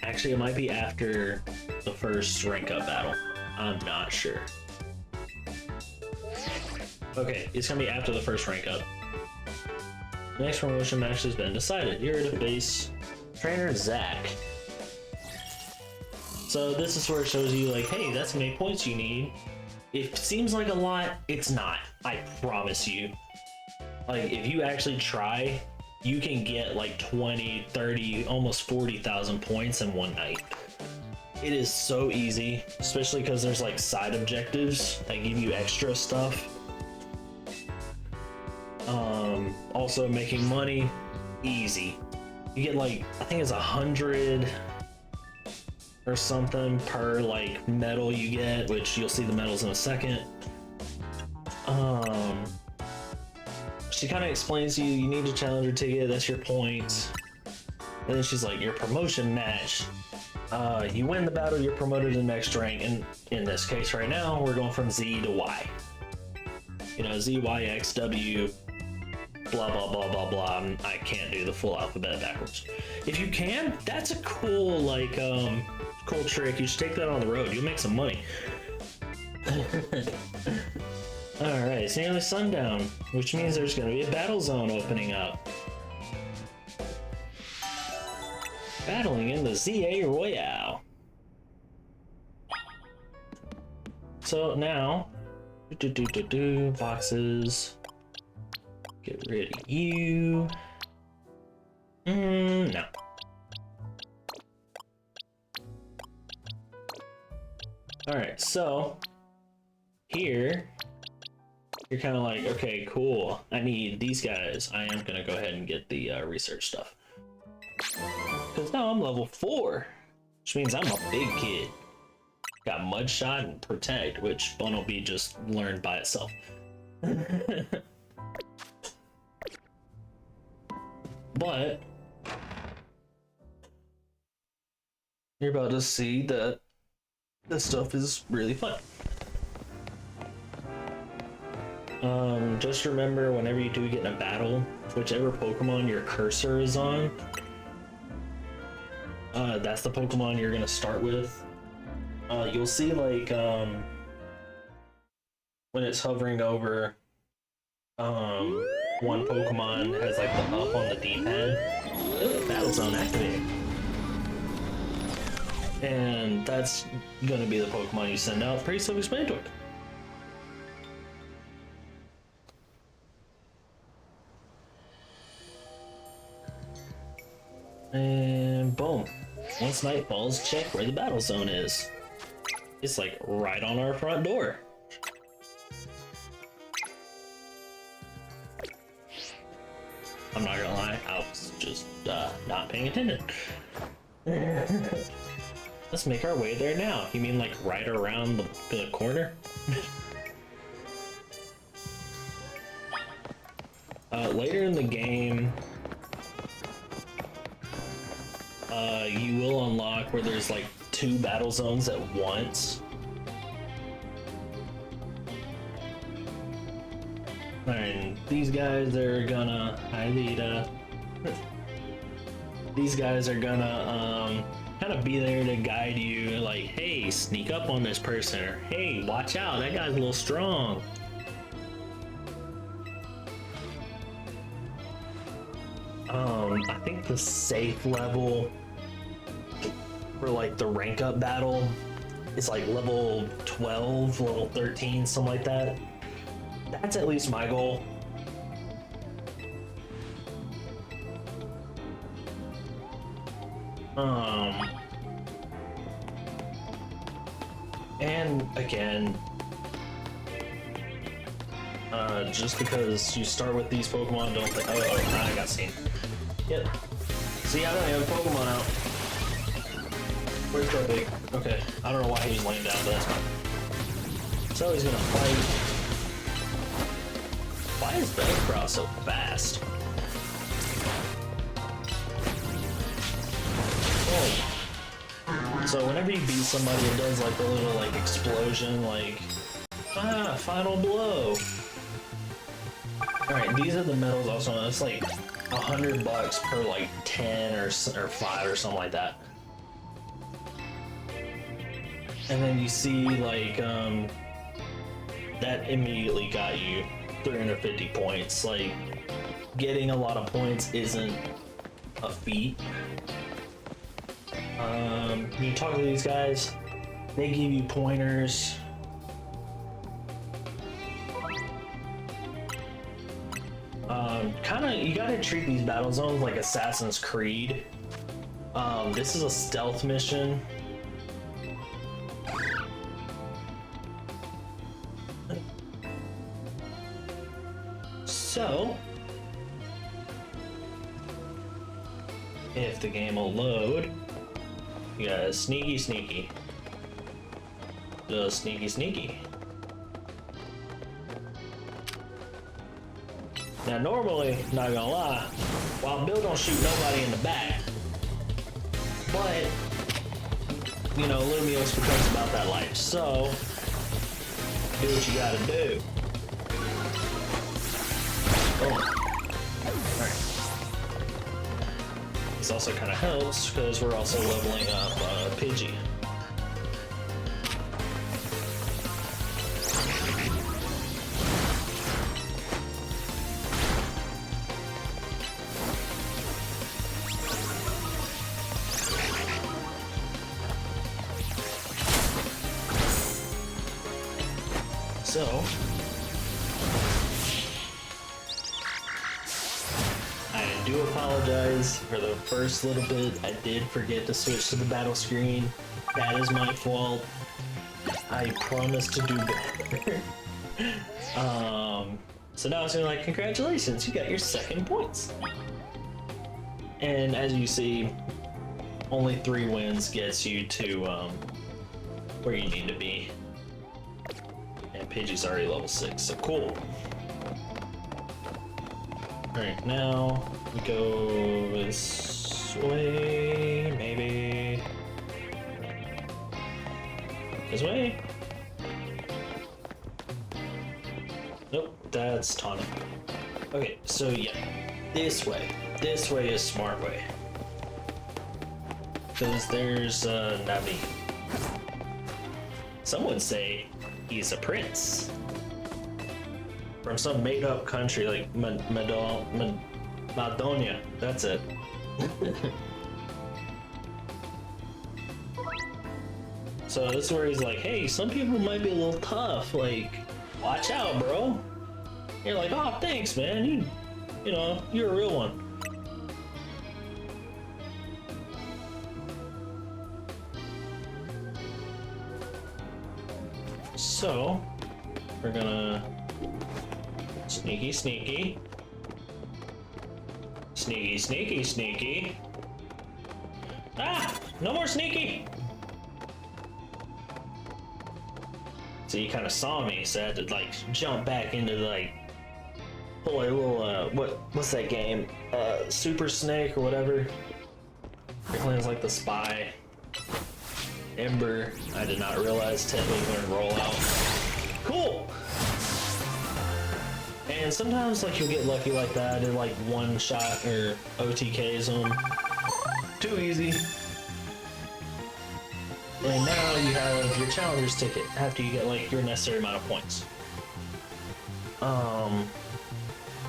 Actually, it might be after the first rank up battle. I'm not sure. Okay, it's gonna be after the first rank up. The next promotion match has been decided. You're to face trainer Zach. So this is where it shows you like, hey, that's how many points you need. It seems like a lot, it's not. I promise you. Like, if you actually try, you can get like 20, 30, almost 40,000 points in one night. It is so easy, especially because there's like side objectives that give you extra stuff. Also making money, easy. You get like, I think it's 100 or something per like medal you get, which you'll see the medals in a second. She kind of explains to you, you need to challenger ticket, that's your points. And then she's like, your promotion match. You win the battle, you're promoted to the next rank, and in this case right now, we're going from Z to Y. You know, Z, Y, X, W, blah, blah, blah, blah, blah. I can't do the full alphabet backwards. If you can, that's a cool, like, cool trick. You should take that on the road. You'll make some money. Alright, it's nearly sundown, which means there's going to be a battle zone opening up. Battling in the Z-A Royale. So now, boxes. Get rid of you. No. Alright, so here you're kind of like, okay, cool. I need these guys. I am gonna go ahead and get the research stuff. Because now I'm level 4, which means I'm a big kid. Got Mudshot and Protect, which Bun B just learned by itself. But you're about to see that this stuff is really fun. Just remember, whenever you do get in a battle, whichever Pokemon your cursor is on, that's the Pokemon you're gonna start with. You'll see like when it's hovering over one Pokemon has like the up on the D-pad. Battle zone activated. And that's gonna be the Pokemon you send out. Pretty self-explanatory. And boom. Once night falls, check where the battle zone is. It's like right on our front door. I'm not gonna lie, I was just not paying attention. Let's make our way there now. You mean like right around the corner? Later in the game, you will unlock where there's like 2 battle zones at once. And these guys are gonna, hi Lita. These guys are gonna kind of be there to guide you, like, hey, sneak up on this person, or hey, watch out, that guy's a little strong. I think the safe level for like the rank up battle is like level 12, level 13, something like that. That's at least my goal. And again, just because you start with these Pokemon, don't think, oh, I got seen. Yep. See, I don't have a Pokemon out. Where's Big? Okay, I don't know why he was laying down, but that's fine. So he's gonna fight. Why is Bellcross so fast? Boom. So whenever you beat somebody, it does like a little like explosion, like final blow. All right, these are the medals. Also, it's like $100 per like 10 or 5 or something like that. And then you see like that immediately got you 350 points. Like getting a lot of points isn't a feat. You talk to these guys, they give you pointers. You gotta treat these battle zones like Assassin's Creed. This is a stealth mission. So, if the game will load, you gotta sneaky. Just sneaky. Now normally, not gonna lie, while Bill don't shoot nobody in the back, but, you know, Lumiose becomes about that life, so, do what you gotta do. Oh. Alright. This also kind of helps, because we're also leveling up Pidgey. So, I do apologize for the first little bit. I did forget to switch to the battle screen. That is my fault. I promise to do better. So now it's gonna be like, congratulations, you got your second points. And as you see, only 3 wins gets you to where you need to be. And Pidgey's already level 6, so cool. Alright, now we go this way, maybe. This way? Nope, that's Tonic. Okay, so yeah, this way. This way is smart way. Because there's Navi. Some would say he's a prince from some made-up country like Madonia. That's it. So this is where he's like, hey, some people might be a little tough. Like, watch out, bro. You're like, oh, thanks, man. You know, you're a real one. So, we're gonna sneaky. Ah! No more sneaky! So you kind of saw me, so I had to like jump back into like pull a little what's that game? Super Snake or whatever. It's like the spy. Ember, I did not realize technically learned rollout. Cool! And sometimes like you'll get lucky like that and like one shot or OTKs them. Too easy. And now you have your challenger's ticket after you get like your necessary amount of points.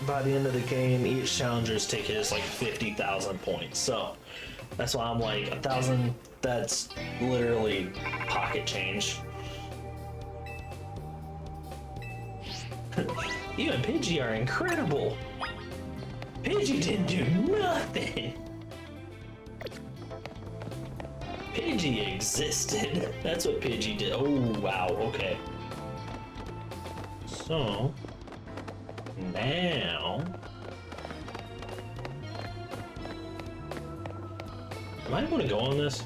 By the end of the game, each challenger's ticket is like 50,000 points. So that's why I'm like 1,000. That's literally pocket change. You and Pidgey are incredible. Pidgey didn't do nothing. Pidgey existed. That's what Pidgey did. Oh, wow. Okay. So, now... Am I going to go on this?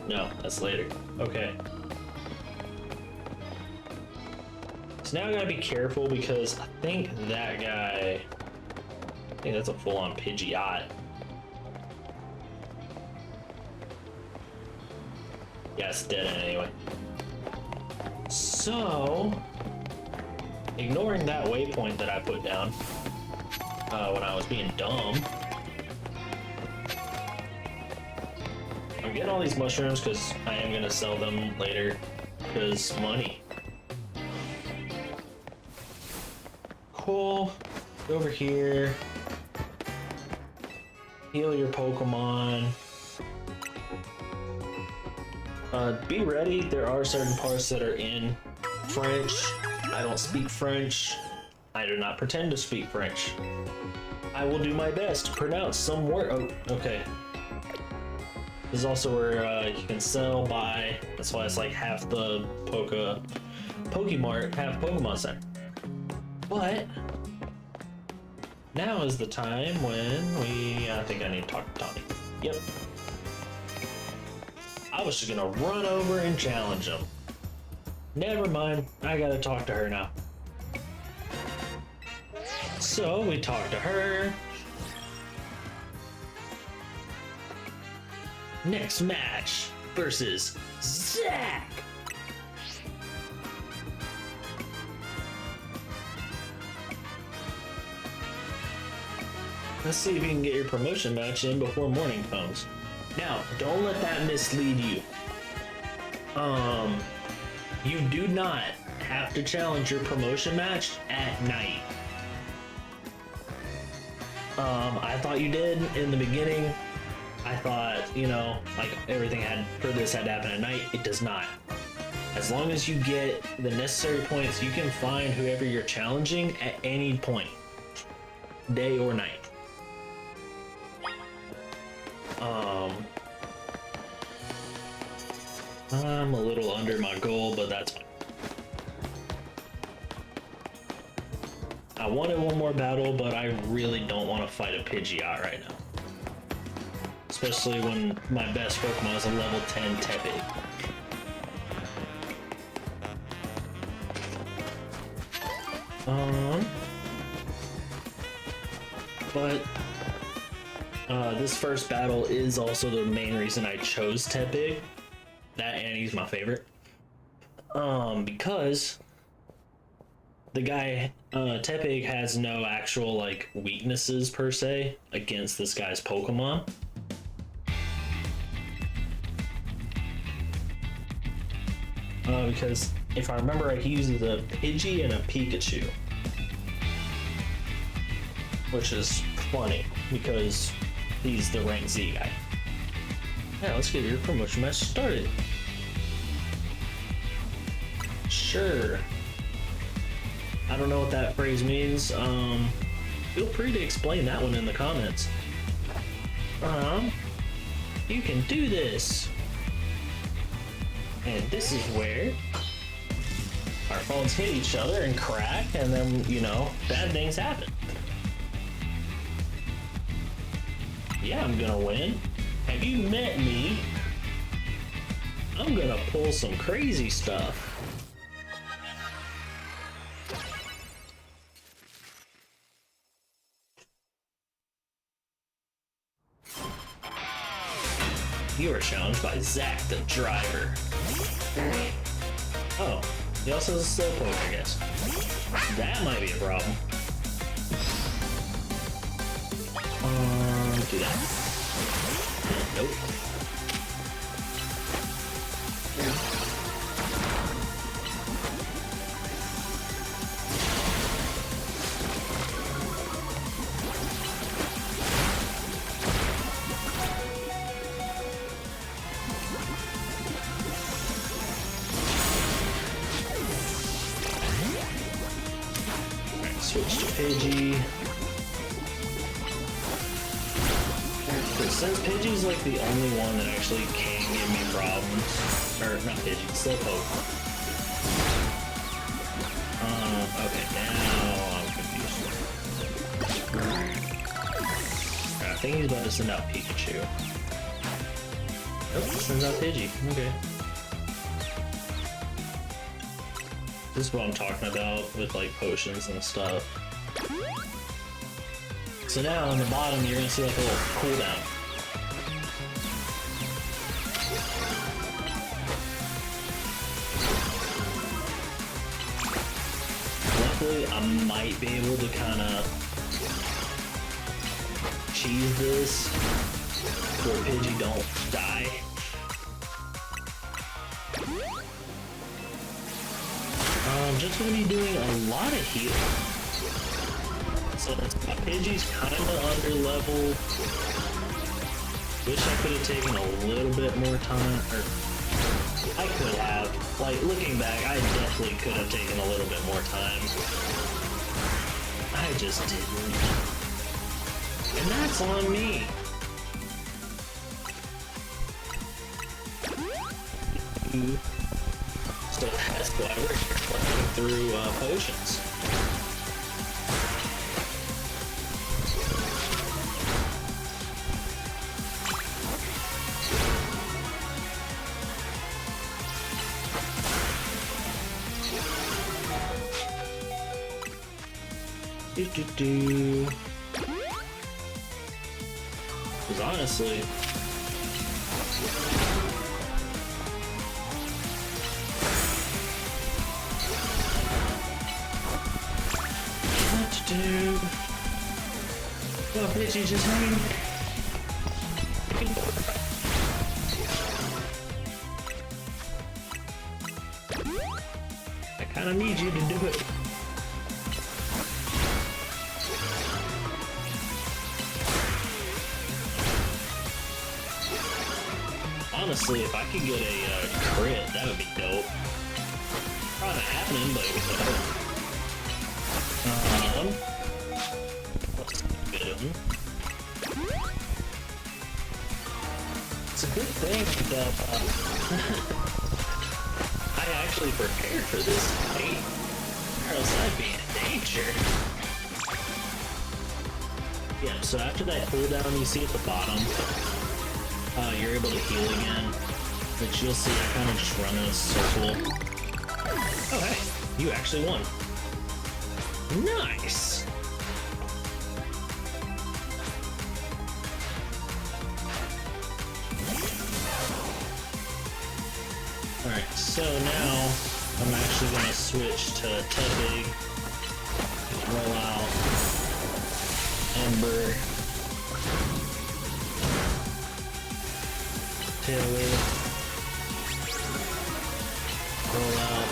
No, that's later. Okay. So now I gotta be careful because I think that guy... I think that's a full-on Pidgeot. Yeah, it's dead end anyway. So, ignoring that waypoint that I put down when I was being dumb, I'm getting all these mushrooms because I am going to sell them later because money. Cool. Go over here. Heal your Pokemon. Be ready, there are certain parts that are in French. I don't speak French. I do not pretend to speak French. I will do my best to pronounce some word. Oh, okay. This is also where you can sell, buy. That's why it's like half the Pokemart, half Pokemon Center. But now is the time when I think I need to talk to Tommy. Yep. I was just gonna run over and challenge him. Never mind, I gotta talk to her now. So we talked to her. Next match versus Zach. Let's see if you can get your promotion match in before morning comes. Now, don't let that mislead you. You do not have to challenge your promotion match at night. I thought you did in the beginning. I thought, you know, like everything for this had to happen at night. It does not. As long as you get the necessary points, you can find whoever you're challenging at any point, day or night. I'm a little under my goal, but that's fine. I wanted one more battle, but I really don't want to fight a Pidgeot right now. Especially when my best Pokemon is a level 10 Tepig. But this first battle is also the main reason I chose Tepig. That and he's my favorite. Because the guy, Tepig has no actual like weaknesses per se against this guy's Pokemon. Because if I remember right, he uses a Pidgey and a Pikachu. Which is funny because he's the rank Z guy. Yeah, let's get your promotion match started. Sure. I don't know what that phrase means. Feel free to explain that one in the comments. You can do this. And this is where our phones hit each other and crack, and then, you know, bad things happen. Yeah, I'm gonna win. Have you met me? I'm gonna pull some crazy stuff. You are challenged by Zach the driver. Oh, he also has a Slowpoke, I guess. That might be a problem. Do that. Nope. Alright, switch to Pidgey. Since Pidgey's like the only one that actually can give me problems, or not Pidgey, Slowpoke. Okay, now I'm confused. I think he's about to send out Pikachu. Nope, he sends out Pidgey. Okay. This is what I'm talking about with like potions and stuff. So now on the bottom, you're gonna see like a little cooldown. honestly, I might be able to kind of cheese this where Pidgey don't die. Just gonna be doing a lot of healing. So my Pidgey's kind of under level. Wish I could have taken a little bit more time, or I could have. Like, looking back, I definitely could have taken a little bit more time. I just didn't. And that's on me. So that's why we're playing through potions. Because honestly, what to do? Well, Pidgey, just hang. I kind of need you to do it. Honestly, if I could get a crit, that would be dope. Probably not happening, but it would be dope. What's good? It's a good thing that I actually prepared for this fight, or else I'd be in danger. Yeah, so after that cooldown you see at the bottom, you're able to heal again, which you'll see I kind of just run in a circle. Oh hey, you actually won. Nice! Alright, so now I'm actually going to switch to Tepig, roll out Ember, Tail Whip, roll out,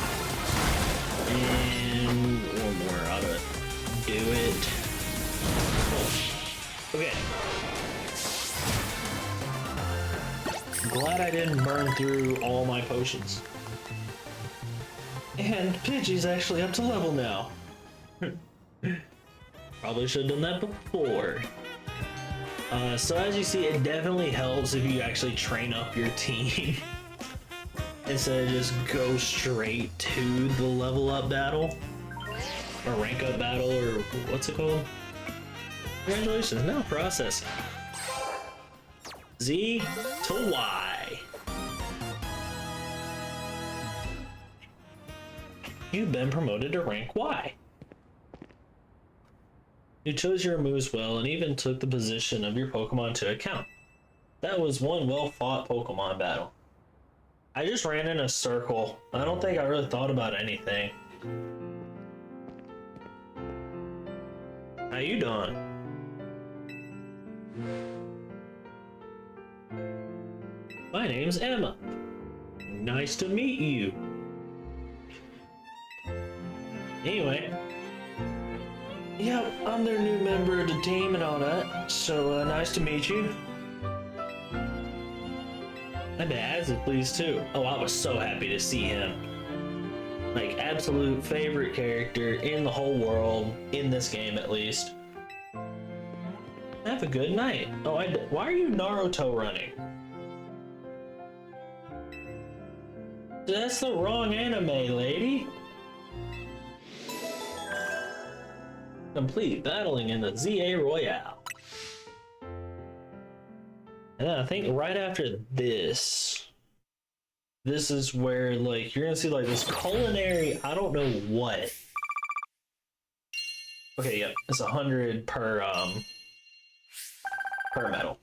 and one more ought to do it. Oh. Okay. Glad I didn't burn through all my potions. And Pidgey's actually up to level now. Probably should have done that before. So as you see, it definitely helps if you actually train up your team instead of just go straight to the level up battle or rank up battle, or what's it called? Congratulations, now processing. Z to Y. You've been promoted to rank Y. You chose your moves well and even took the position of your Pokemon to account. That was one well-fought Pokemon battle. I just ran in a circle. I don't think I really thought about anything. How you doing? My name's Emma. Nice to meet you. Anyway. Yep, I'm their new member of the team and all that, so nice to meet you. My dad is pleased too. Oh, I was so happy to see him. Like, absolute favorite character in the whole world, in this game at least. Have a good night. Oh, why are you Naruto running? That's the wrong anime, lady. Complete battling in the Z-A Royale. And then I think right after this is where, like, you're gonna see like this culinary, I don't know what. Okay, yep, it's 100 per medal.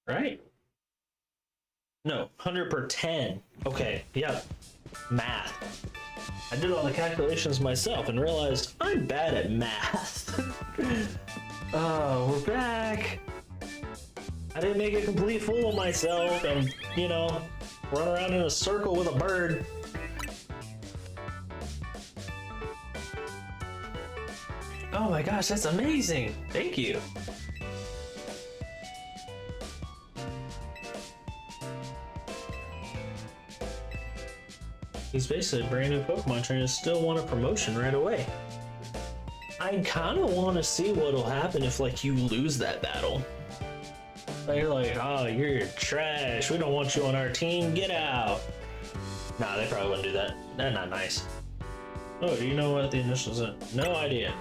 Right? No, 100 per 10. Okay, yeah, math. I did all the calculations myself and realized I'm bad at math. Oh, we're back. I didn't make a complete fool of myself and, you know, run around in a circle with a bird. Oh my gosh, that's amazing. Thank you. He's basically a brand new Pokemon trainer, still want a promotion right away. I kind of want to see what'll happen if, like, you lose that battle. They're like, oh, you're trash. We don't want you on our team. Get out. Nah, they probably wouldn't do that. That's not nice. Oh, do you know what the initials are? No idea.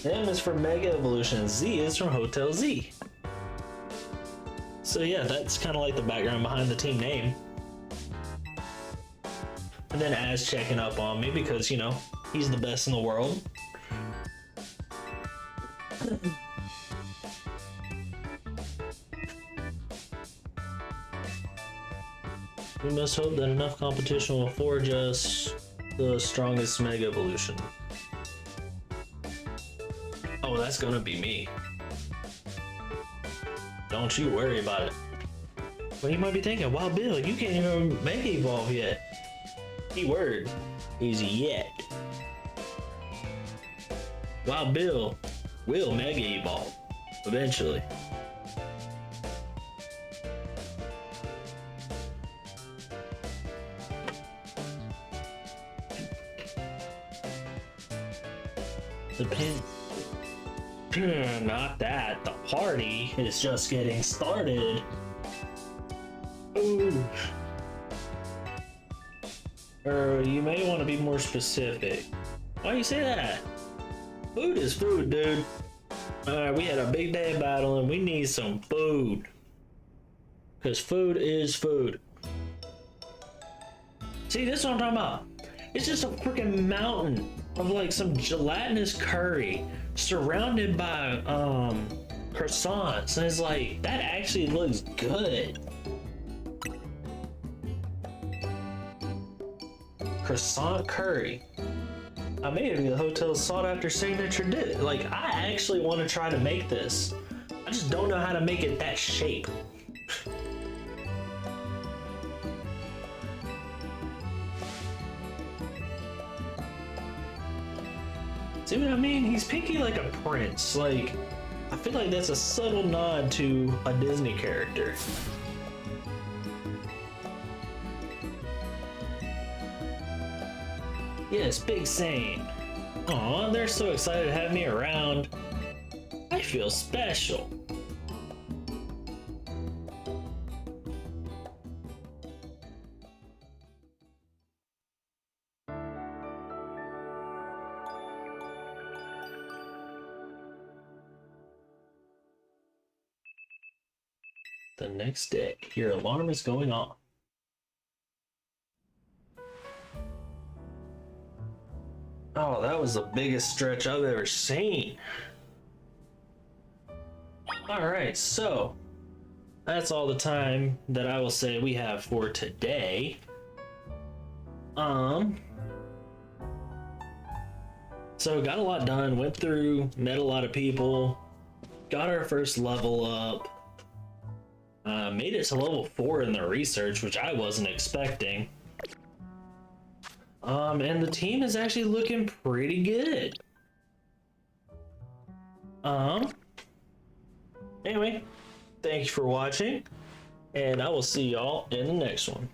M is for Mega Evolution. Z is from Hotel Z. So yeah, that's kind of like the background behind the team name. And then Az checking up on me because, you know, he's the best in the world. We must hope that enough competition will forge us the strongest Mega Evolution. Oh, that's gonna be me. Don't you worry about it. Well, you might be thinking, wow, Bill, you can't even Mega Evolve yet. Keyword is yet. Wow, Bill will Mega Evolve eventually. The pin. Not that. The party is just getting started. Ooh. You may want to be more specific. Why you say that? Food is food, dude. Alright, we had a big day of battle and we need some food. Because food is food. See, this is what I'm talking about. It's just a freaking mountain of like some gelatinous curry surrounded by croissants. And it's like, that actually looks good. Croissant curry. I made it the hotel's sought after signature dish. Like, I actually want to try to make this. I just don't know how to make it that shape. See what I mean? He's picky like a prince. Like, I feel like that's a subtle nod to a Disney character. Yes, Big Sane. Aw, they're so excited to have me around. I feel special. The next day, your alarm is going off. Oh, that was the biggest stretch I've ever seen. Alright, so that's all the time that I will say we have for today. So got a lot done, went through, met a lot of people, got our first level up, made it to level 4 in the research, which I wasn't expecting. And the team is actually looking pretty good. Anyway, thank you for watching, and I will see y'all in the next one.